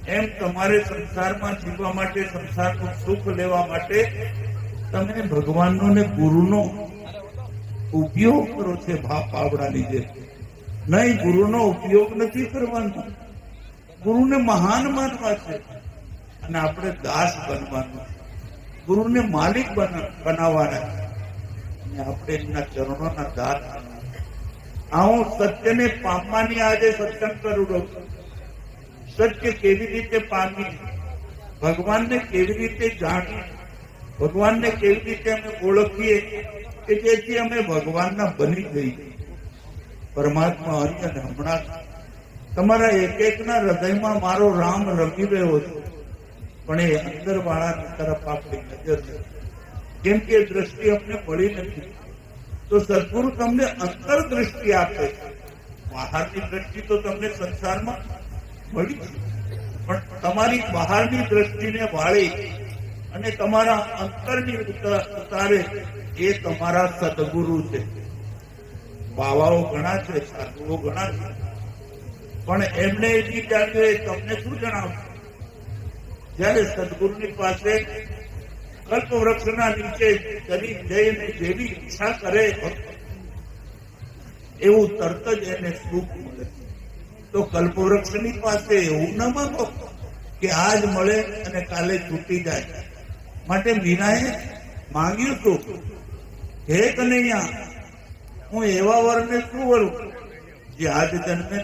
એમ તમારે સંસારમાં જીવવા માટે, સંસારનું સુખ લેવા માટે તમે ભગવાનનો ને ગુરુનો ઉપયોગ કરો છે. ભાપ પાવડાની જેમ નહીં, ગુરુનો ઉપયોગ નથી કરવાનો. ગુરુને મહાન માનવા છે અને આપણે દાસ બનવાનું. ગુરુને માલિક બનાવવાના અને આપણે એમના ચરણોના દાસ. હું સત્યને પામવાની આજે સત્સંગ કરું છું. સત્ય કેવી રીતે પામી, ભગવાનને કેવી રીતે જાણી, ભગવાનને કેવી રીતે અમે ઓળખીએ કે જેથી અમે ભગવાનના બની જઈએ. પરમાત્મા હરિ અને હમણાં તમારા એક એકના હૃદયમાં મારો રામ રમી રહ્યો છે, પણ એ અંદર વાળાની તરફ આપણી નજર છે. કેમ કે દ્રષ્ટિ અમને મળી નથી, તો સદગુરુ તમને અંતર દ્રષ્ટિ આપે. બહારની દ્રષ્ટિ તો તમને સંસારમાં મળી છે, પણ તમારી બહારની દ્રષ્ટિને વાળી અને તમારા અંતરની ઉતારે એ તમારા સદગુરુ છે. બાવાઓ ઘણા છે, સાધુઓ ઘણા છે, પણ એમને એની જાતે તમને શું જણાવશે? જયારે સદગુરુની પાસે કલ્પ વૃક્ષના નીચે કરી જઈને જેવી ઈચ્છા કરે એવું તરત જ એને સુખ મળે. તો કલ્પવૃક્ષની પાસે એવું ન માંગો કે આજ મળે અને કાલે છૂટી જાય. માટે મીરાએ માંગ્યું હતું, હે કનૈયા, હું એવા વરને શું વરું જે આજ જન્મે